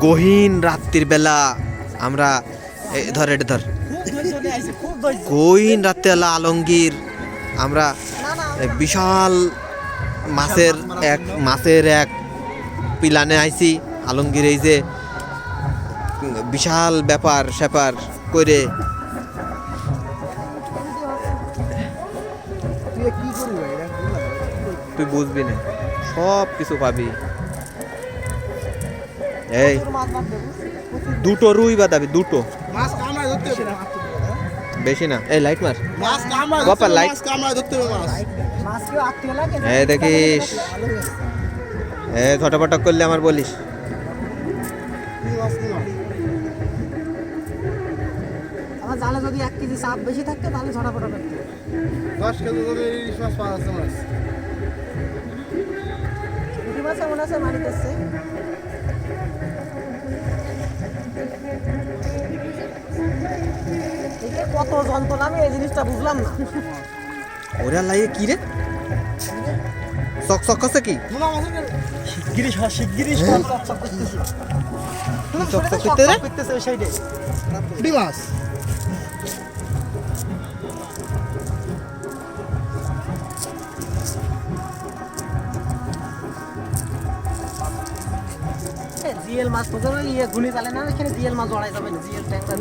গহীন রাত্রির বেলা আমরা ধর এটা ধর গহীন রাত্রিবেলা আলমগীর আমরা বিশাল মাছের এক পিলানে আইছি আলমগীর এই যে বিশাল ব্যাপার স্যাপার করে তুই বুঝবি না সব কিছু পাবি এই দুটো রুই বাদাবি দুটো বেশি না এই লাইট মার বাপা লাইট এই দেখিস ঘটপটক করলে আমার বলিস আমার জালে যদি 1 কেজি চাপ বেশি থাকতো তাহলে ঝটাপটা করতো 10 কেজি করে ইলিশ মাছ পাওয়া যাচ্ছে মাছ পুঁটি মাছ এমন আছে মারিতেছে এটা কত যন্ত্রণা আমি এই জিনিসটা বুঝলাম না ওরা লাইয়ে কি রে চক আছে কি শিগগিরি চক করতেছে চক করতে রে করতেছে ওই সাইডে পুঁটি মাছ জিএল মাছ তো ইয়ে ঘুনি জালে না এখানে জিএল মাছ জড়াই যাবে না জিএল ট্যাঙ্কটা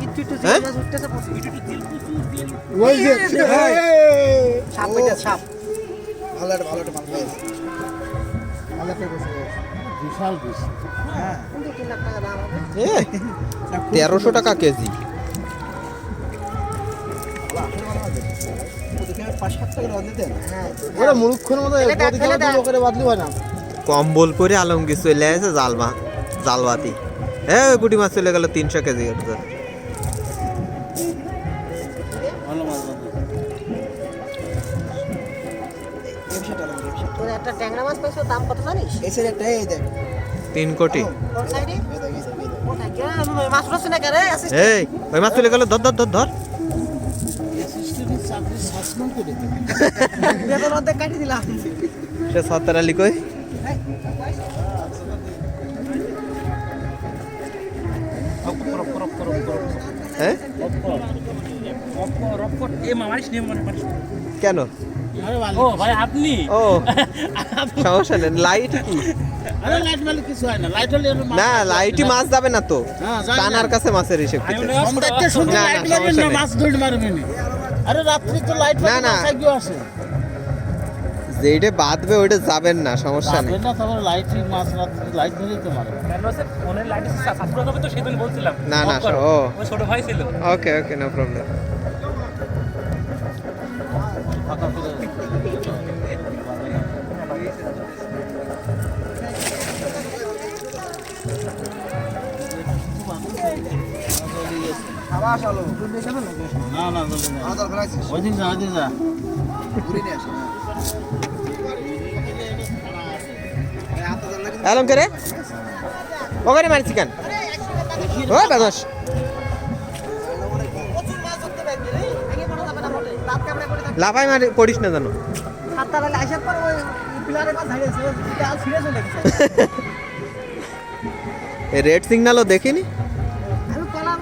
একটু জিএল মাছ উঠতেছে ওই যে সাপ এটা সাপ ভালোটা বিশাল বিশ হ্যাঁ 3 লাখ টাকা দাম হবে 1300 টাকা কেজি ওরা মুরুক্ষের মতো করে বাদলি হয় না কম্বল পরে আলমগীর চলে আসে জালবাতি ওই পুঁটি মাছ চলে গেল 300 কেজি একটা ট্যাংরা মাছ পাইছো দাম কত জানিস এই সাইডে একটা এই দেখ 3 কোটি কোন সাইডে এই দেখ কোথায় কেন মাছ রসে না কেন এই ওই মাছ চলে গেল ধর বেতন অর্ধেক কাটি দিলাম সে 70 আলি কই হ্যাঁ কেন ও ভাই আপনি ও সমস্যা নেই লাইট কি আরে লাইট মালিক কিছু হয় না লাইট হলে না লাইটই মাছ যাবে না তো কানার কাছে মাছের হিসেব দেখতে শুনতে না, লাইট না, লাগবে সমস্যা না নেই। মাছ ধরে মারবে না আরে রাত্রি তো লাইট না, না। গিয়ে আসে যেইটা বাঁধবে ওইটা যাবেন না সমস্যা নেই না তারপরে লাইট মাছ রাত্রি লাইট ধরেই তো মারবে ফোনের লাইট সাবস্ক্রাইব হবে তো সেদিন বলছিলাম না off করো। ও ওই ছোট ভাই ছিল ওকে নো প্রবলেম আবাস আলো না না ওই দিন যা আলম কে রে ওখানে মারছি কেন ও বাদস প্রচুর মাছ ধরতে পারবে রে আগে পড়া যাবে না মোটে রাত কামড়ে পড়ে থাকে লাফাই মারি পড়িস না জানো 7টা বেলা আসার পর ওই পিলারে মাছ ঝাড়িয়েছে আল ছিঁড়ে চলে গেছে এই রেড সিগন্যালও দেখিনি আমি কলা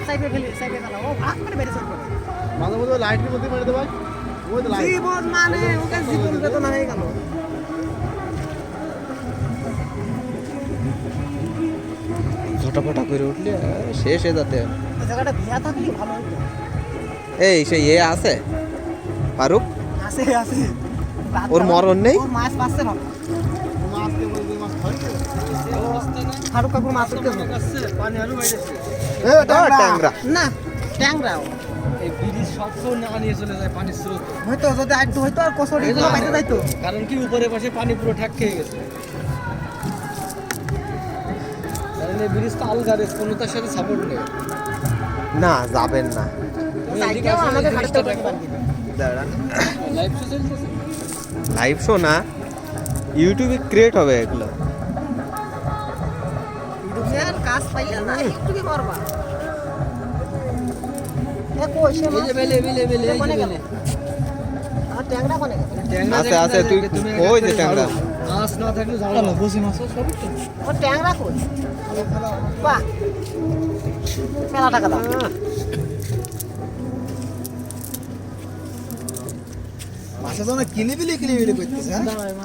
সাইডে খেলা ও ভাগ করে বেরিয়ে চলে মাঝে মধ্যে লাইটের মধ্যে মেরে দেবে ওই তো লাইট জীবন মানে ওকে জীবন বেদনা হয়ে গেল ঝটাপটা করে উঠলে শেষ হয়ে যাতে এই জায়গাটা বিয়া থাকলে ভালো হতো এই সে আছে ফারুক আছে ওর মরণ নেই ওর মাছ পাচ্ছে না মাছকে বলবে মাছ খাইতে ফারুক কাকুর মাছ উঠতে পানি আলু বাইরেছে ট্যাংরা না ট্যাংরা এই ব্রিজ সব তো না নিয়ে চলে যায় পানির স্রোত হয়তো যদি আরেকটু হয়তো আর কচড়ি এগুলো পাইতে যাইতো কারণ কি উপরে পাশে পানি পুরো ঠাক খেয়ে গেছে কারণ এই ব্রিজ তো আলগা রে কোনোটার সাথে সাপোর্ট নেই না যাবেন না সাইকেল আমাদের হাঁটতে পারবে দাঁড়ান লাইভ শো চলতেছে লাইভ শো না ইউটিউবে ক্রিয়েট হবে এগুলো দুনিয়ার কাজ পাইয়া না একটু কি করবা এ কই সে এই যে বেলে কোনে গেল আর ট্যাংরা কোনে গেল আছে তুই ওই যে ট্যাংরা মাছ না থাকলে ঝামেলা বসি মাছ সবই তো ও ট্যাংরা কই বাহ মেলা টাকা দাও মাছের জন্য কিলিবিলি করতেছে হ্যাঁ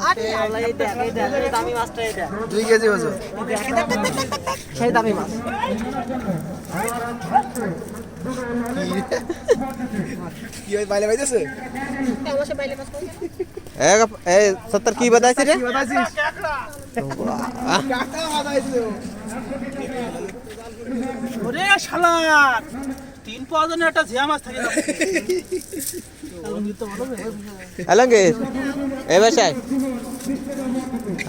আরে আল্লাহ এই দেখ এই দামি মাছটা এই দেখ 2 কেজি ওজন সেই দামি মাছ কি ওই বাইলে বাইতেছে অবশ্যই বাইলে মাছ কই এ 70 কি बताइছি রে কাকা বাদাইছে ওরে শালা 3 পাওয়া জানে একটা ঝিয়া মাছ থাকে আলঙ্গে এ বাসায়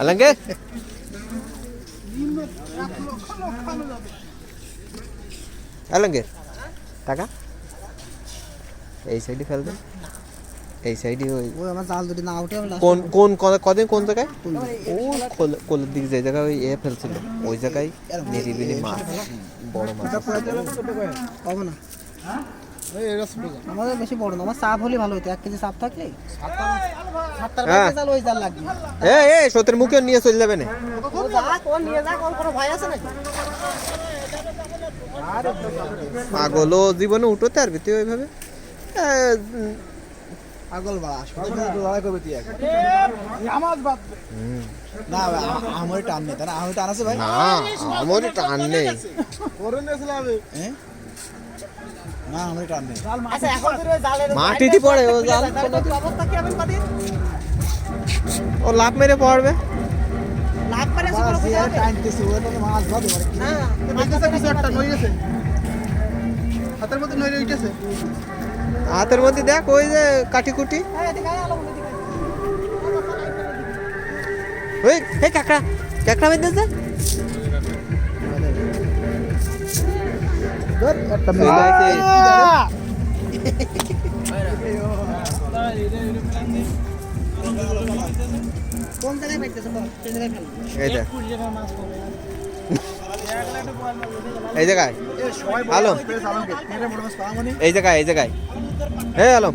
আলঙ্গে আলঙ্গে টাকা এই সাইডে ফেল দে এই সাইডে ওই ওই আমার জাল দুটি না উঠে কোন কোন কদিন কোন জায়গায় ও কোলের দিকে যে জায়গায় ওই এ ফেলছিল ওই জায়গায় নিরিবিলি মাছ বড় মাছ পাবো না আমাদের বেশি বড় না আমার চাপ হলে ভালো হতো 1 কেজি চাপ থাকলে 70 টাকা জাল ওই জাল লাগবে এ সতের মুখে নিয়ে চলে যাবে না ও যা কোন নিয়ে যা কোন কোনো ভয় আছে নাকি পাগল জীবনে উঠোতে আর তুই ওইভাবে পাগল বা সবাই লড়াই করবে তুই এখন আমার বাদ না আমার টান নেই তারা আমার টান আছে ভাই না আমার টান নেই করে নিয়েছিল আমি হ্যাঁ না আমার টান নেই আচ্ছা এখন তুই ওই জালের মাটিতে পড়ে ও জাল অবস্থা কি হবে পাদি ও লাভ মেরে পড়বে লাভ করে শুরু বাস করে ইয়ার টানতেছে ওটা তো মাছ ধরে মানে কি না মাছটা কিছু একটা নই গেছে হাতের মধ্যে নই উঠেছে হাতের মধ্যে দেখ ওই যে কাটি কুটি এই এদিকে আলো এদিকে ওই হে কাকড়া কাকড়া বেঁধেছে ধর একটা কোন জায়গায় পাইতেছ বল সেই জায়গায় ফেল এই দেখ এই জায়গায় আলম এই জায়গায় হে আলম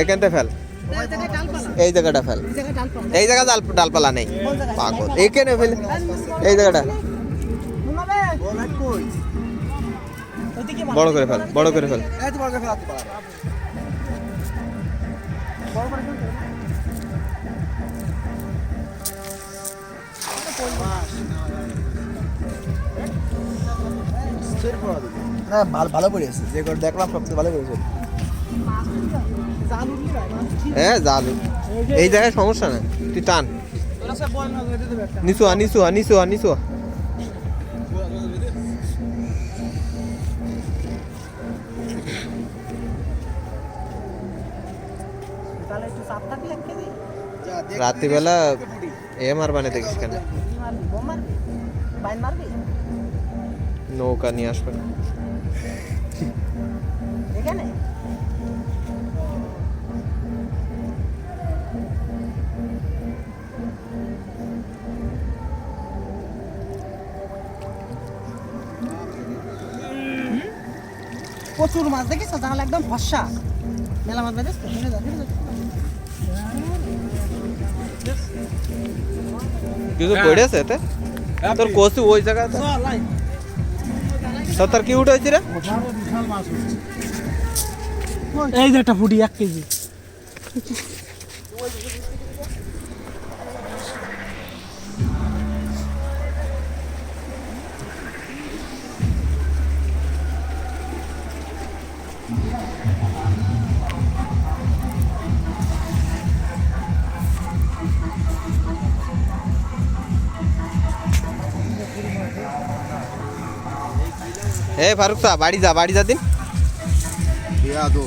এখানতে ফেল এই জায়গাটা ফেল এই জায়গায় ডাল পাও এই জায়গা ডালপালা নেই পাগল এখানে ফেল এই জায়গাটা মুনাবে ওইদিকে বড় করে ফেল বড় করে ফেল এই তো বড় করে ফেলাতে পারে না ভালো পড়েছে যে করে দেখলাম সবচেয়ে ভালো পড়েছে জাল উঠলি ভাই মাছ ঠিক হ্যাঁ জাল এই জায়গায় সমস্যা না তুই টান ওরা সব বল না ধরে দেবে একটা নিচু আ তাহলে একটু চাপ থাকলে 1 কেজি রাত্রিবেলা এ মারবানে দেখিস কেন কি মারবি বোম মারবি বাইন মারবি নৌকা নিয়ে আসবে এখানে প্রচুর মাছ দেখিস তাহলে একদম ফসা মেলা মাছ দেখিস তো ফেলে যা কিছু পড়েছে এতে তোর কচু ওই জায়গাতে সত্তর কি উঠেছি রে এই যে একটা ফুটি 1 কেজি এ ফারুক সাহ বাড়ি যা দিন বেয়াদো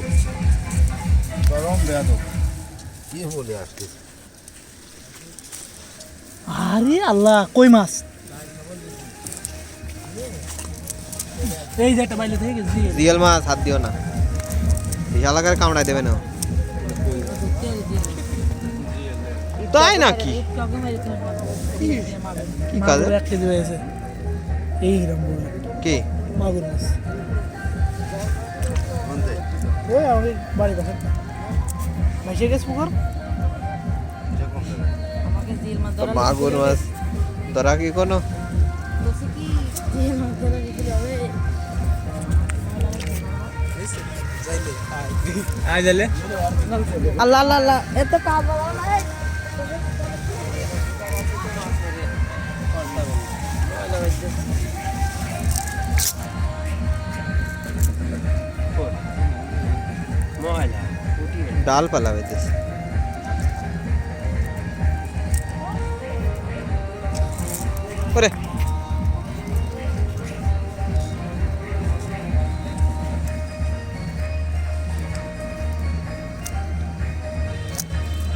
গরম বেয়াদো কি বলে আসছে আরে আল্লাহ কই মাছ এই যে একটা বাইলে থেকে গেছি রিয়েল মাছ হাত দিও না বিশাল আকারে কামড়ায় দেবে না তাই নাকি কি কাজে 1 কেজি হয়েছে এই রকম কি মাগুর মাছ ওই আমাদের বাড়ি পাশে মাসে গেছে পুকুর তো মাগুর মাছ ধরা কি কোনো বলছি কি যে মাছ ধরা বিক্রি হবে আয় জালে আল্লাহ আল্লাহ আল্লাহ এত কাবা নাই ডাল পালা হইতেছে ওরে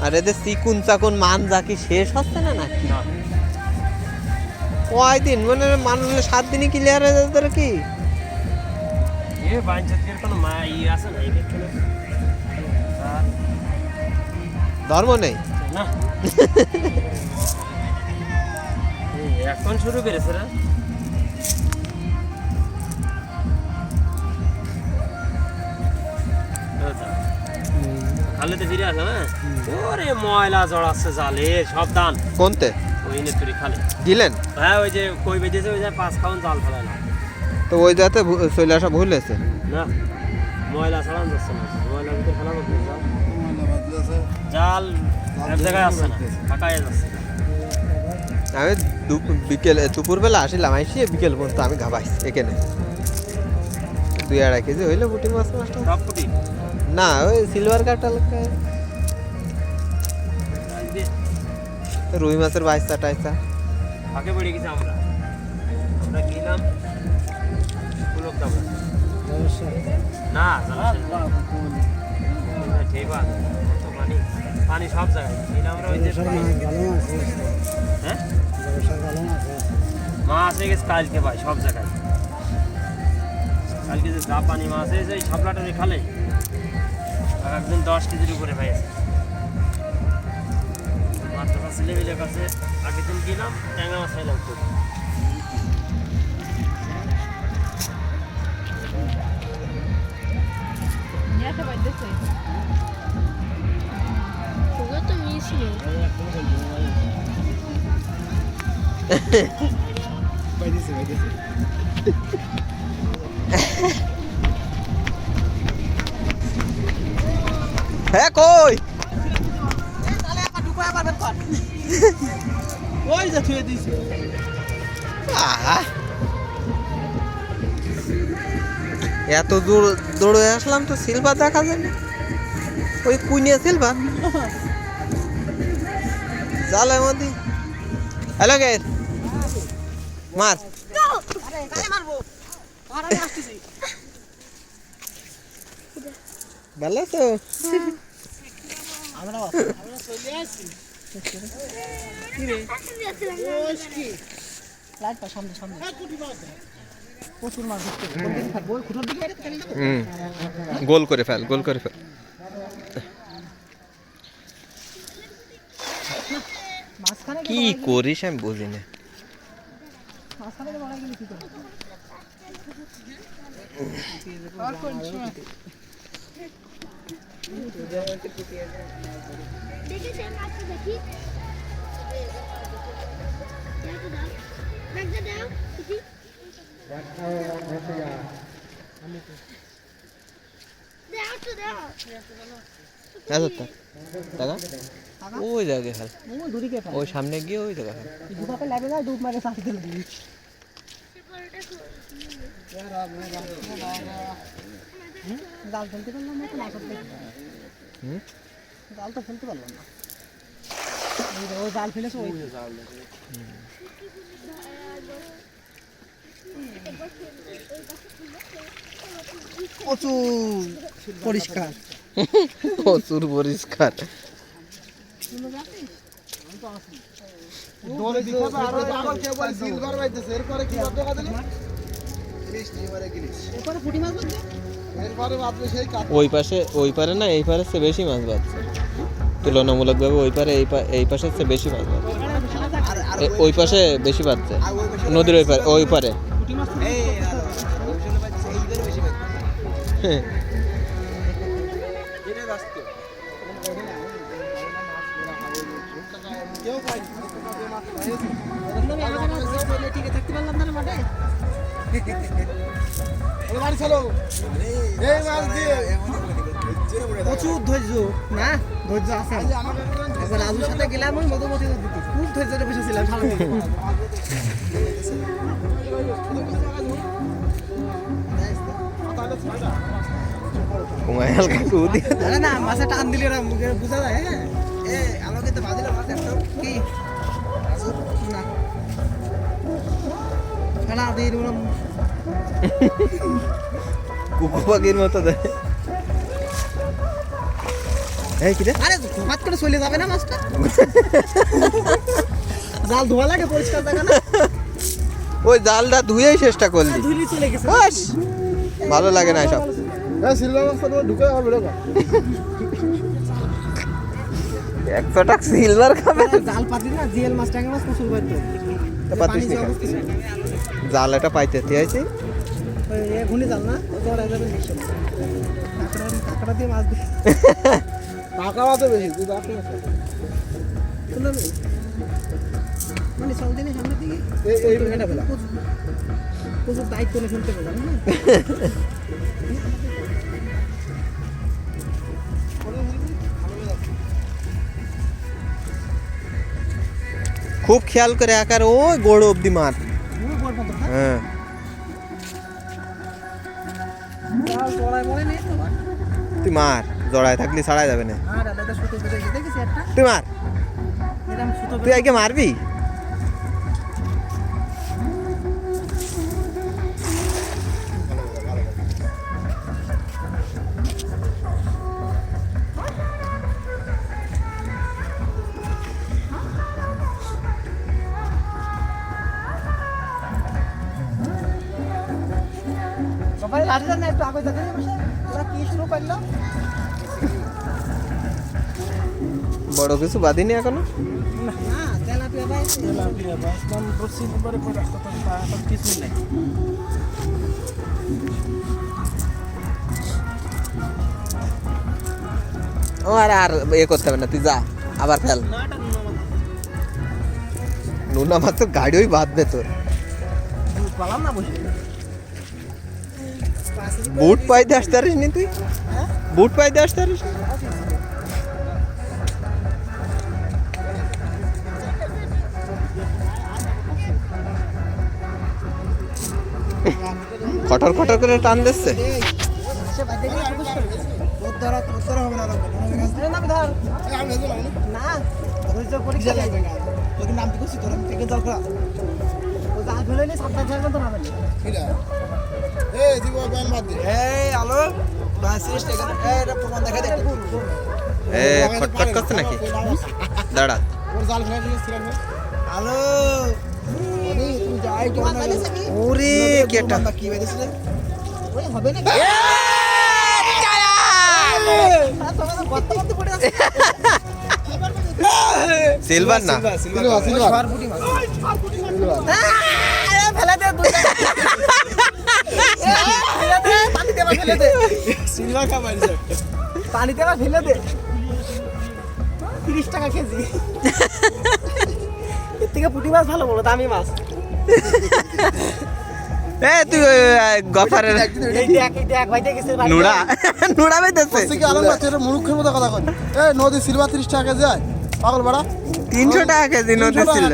আর এদের চিকুন চাকুন মানজা কি শেষ হচ্ছে না নাকি কয়দিন মানে মানুষ 7 দিনই ক্লিয়ার হয়ে যাবে তোর কি ধর্ম নেই এখন শুরু করেছে রে খালেতে ফিরে আসে না ওরে ময়লা জড়াচ্ছে জালে সব দান কোনতে ওই নেতুরি খালে দিলেন হ্যাঁ ওই যে কই বেজেছে ওই যে 5 খাউন জাল ফেলায় না তো ওই যাতে চলে আসা ভুল হয়েছে না ময়লা ছাড়ান যাচ্ছে না ময়লা ভিতরে ফেলা করতে জাল এক জায়গায় আসছে না ফাঁকায় যাচ্ছে আমি বিকেল দুপুরবেলা আসিলাম আইসি বিকেল পর্যন্ত আমি ঘাবাইছি এখানে 2-2.5 কেজি হইলো পুঁটি মাছ মাছটা সব ফুটি না ওই সিলভার কাটা রুই মাছের বাইসা টাইসা ফাঁকে পড়ে গেছি আমরা আমরা গেলাম পুলক দাবড়া না ঠিক আছে পানি পানি সব জায়গায় গেলাম আমরা ওই যে হ্যাঁ মাছ হয়ে গেছে কালকে ভাই সব জায়গায় কালকে যে জাপানি মাছ হয়েছে এই শাপলাটারে খালে একদিন 10 কেজির উপরে পাইছে মাছটা ছেলেমেয়ের কাছে আগের দিন গেলাম ট্যাংরা মাছ খাইলাম খুব তোকে তো মিশিয়ে হ্যাঁ কই ওই যে থুয়ে দিছি আহা এত দূর দৌড়ে আসলাম তো সিলভার দেখা যায় না ওই কুইনিয়া সিলভার জালের মধ্যে হ্যালো গেট মার ভালো তো আমরা চলে আসছি লাইটটা সামনে সামনে প্রচুর মাছ ধরতে থাকবো খুঁটোর দিকে গোল করে ফেল গোল করে ফেল মাঝখানে কি করিস আমি বুঝি না মাঝখানে বড়াই গেলে কি করবো দেখি সে মাছ দেখি দেখতে দাও দেখি দাও তো দাও আচ্ছা দাদা ওই জায়গায় ফেল ওই দূরে কে ওই সামনে গিয়ে ওই জায়গায় ফেল দুপাতে লাগে যায় ডুব মারে সাথে দিল দিই জাল ফেলতে পারলাম না তো মাছ ধরতে জাল তো ফেলতে পারলাম না ও জাল ফেলেছে ওই জাল প্রচুর পরিষ্কার প্রচুর পরিষ্কার দোলে দিতে আরো আবার কেউ বলে সিলভার বাইতেছে এরপরে কি করতে পারলি ইলিশ নিবারে গিলিশ এরপরে পুঁটি মাছ বলতে এরপরে বাদলে সেই কাট ওই পারে না এই পারে চেয়ে বেশি মাছ বাঁচছে তুলনামূলকভাবে এই পাশে চেয়ে বেশি মাছ বাঁচছে ওই পাশে বেশি বাঁচছে নদীর ওই পারে পুঁটি মাছ এই ওইখানে বাইতেছে এইবার বেশি বাইতেছে এটা রাস্তা কেউ টিকে থাকতে পারলাম না রে মাঠে। ওরে বাড়ি চলো এই মাছ দিয়ে প্রচুর ধৈর্য না, ধৈর্য আছে একবার রাজুর সাথে গেলাম ওই মধুমতি দিতে, খুব ধৈর্য বসেছিলাম সারাদিন। কুমায়াল কাকু দিয়ে আরে না মাছে টান দিলে ওরা মুখে বোঝা যায়। হ্যাঁ এ আমাকে তো বাদিল মাছ একটা কি রাজু না খেলা দিয়ে দিলাম কুকু পাখির মতো দেয়। এই কি রে? আরে ধোয়াত করে চলে যাবে না মাছটা, জাল ধোয়া লাগে পরিষ্কার জায়গা না, ওই জালটা ধুয়েই চেষ্টা করলি, ধুলি চলে গেছে। বাস ভালো লাগে না সব। এই সিলভার মাছটা তো ঢুকে হবে রে 100 টাকা সিলভার খাবে। জাল পাতি না জিএল মাছ টাঙ্গা মাছ প্রচুর পাইতো, পাতিস নি জাল এটা পাইতে আছে। ঘুনি জাল না ধরা যাবে নিশ্চয়, কাঁকড়া দিয়ে মাছ দিয়ে টাকা মাছ বেশি তুই বাপ শুনলাম মানে চল দিনে সামনের দিকে এই ভেঙে ফেলা প্রচুর দায়িত্ব নিয়ে ফেলতে পারলাম না। খুব খেয়াল করে আকার ওই গোড় অব্দি মার। হ্যাঁ জড়ায় মরে নেই তো তুই মার, জড়ায় থাকলে ছাড়াই যাবে না। আর আলাদা সুতো বেঁধে গেছে দেখেছি একটা তুই মার, এরকম সুতো তুই আগে মারবি। সবাই লাঠি না একটু আগে দেখে বসে ওরা কি শুরু করলো। বড় কিছু বাঁধিনি এখনো। না তেলাপিয়া ভাই তেলাপিয়া বাস নাম বসি পরে পরে এখন কিছু নাই। ও আর করতে হবে না, তুই যা আবার ফেল। নুনা মাছ তো গাড়িও বাঁধবে তোর। পালাম না বসে বুট পাইতে আসতে পারিস নি তুই? বুট পাইতে আসতে পারিস? খটর খটর করে টান দিচ্ছে। সে বাইরে গিয়ে প্রবেশ করে তোর হবে না আরে না ধর না ধৈর্য পরীক্ষা লাগবে না তোর নাম কি করছিস তোর থেকে জল করা ও জাল ফেলে নি সাবধান থাকবেন তো নামে কিরা এই জীব ব্যান বাদ দে এই আলো 32 টাকা এই এটা প্রমাণ দেখা দে এ খটখট করছে নাকি? দাঁড়া ওর জাল ফেলা দিলে ছিলাম আলো ওরে তুমি যাই তো না ওরে কেটা কি বেদেছিল ওই হবে না সিলভার না, সিলভার সিলভার ফেলে দে পানিতে ফেলে দে সিলভার খাবার পানিতে ফেলে দে 30 টাকা কেজি এর থেকে পুঁটি মাছ ভালো বলো দামি মাছ এ তুই গফারের এই দেখ ভাই দেখেছে নুড়া নুড়া বেঁধেছে। কি আলম বাচ্চার মুরুখের মতো কথা কই এই নদী সিলভার 30 টাকা যায় পাগল বাড়া 300 টাকা কেজি নদী ছিল।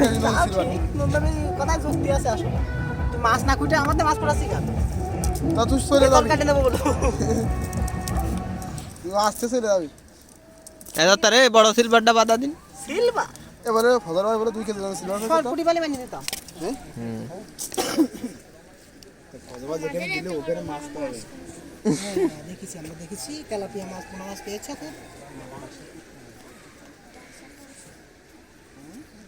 কথাই যুক্তি আছে আসলে তুই মাছ না কুটে আমাদের মাছ পড়াছি কেন তা তুই চলে যাবি কাটে দেবো বলো তুই আসতে চলে যাবি এটা তারে বড় সিলভারটা বাধা দিন। সিলভা এবারে ফজর ভাই বলে 2 কেজি সিলভার সর পুটি বালি বানিয়ে দিতাম ফজর ভাই যেখানে দিলে ওখানে মাছ তো হবে দেখেছি আমরা দেখেছি তেলাপিয়া মাছ পোনা মাছ পেয়েছে খুব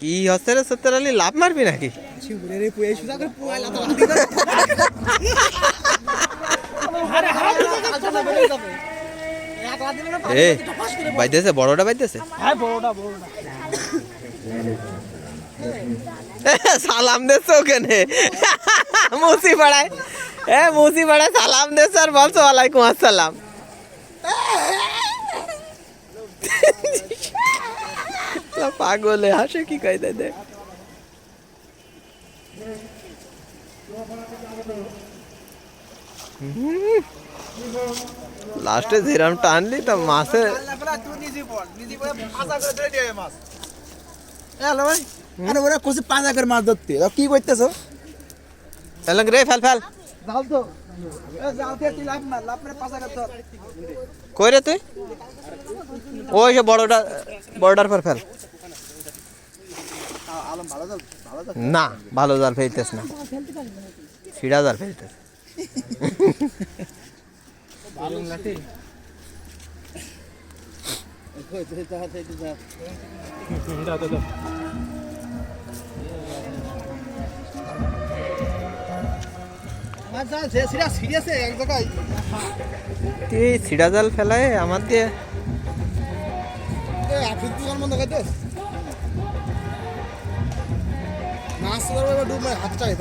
কি হচ্ছে রে সত্তর আলী, লাভ মারবি নাকি? শিবুরে রে পুয়ে সুজা করে পুয়া লাতা লাতি করে আরে হাত আলটা বেলে যাবে এক লাত দিলে না এ বাইতেছে, বড়টা বাইতেছে। হ্যাঁ বড়টা সালাম দিচ্ছে ওখানে মুসি পাড়ায়, মুসি পাড়ায় সালাম দিচ্ছে আর বলছো ওয়ালাইকুম আসসালাম। শালা পাগলে হাসে কি কই দেয় দেখ লাস্টে যেরাম টানলি তো মাছে তুই নিজে বল নিজে বলে পাঁচা করে ধরে দিয়ে মাছ হ্যালো ভাই আরে ওরা কোসে পাঁচা করে মাছ ধরতে কি করতেছো এলাম রে ফেল ফেল জাল তো জাল দিয়ে তুই লাভ মার লাভ করে পাঁচা করে ধর কই রে তুই ওই যে বড়টার পর ফেল আলম ভালো জাল না ভালো জাল ফেলতেছ না ছিড়া জাল ফেলতেছ মাছ জাল সে সিরিয়াস এক জায়গায় তুই ছিড়া জাল ফেলায় আমার দিয়ে এ আফিস দোকান বন্ধ করে দে মাছ ধরবে ডুব হাত চাই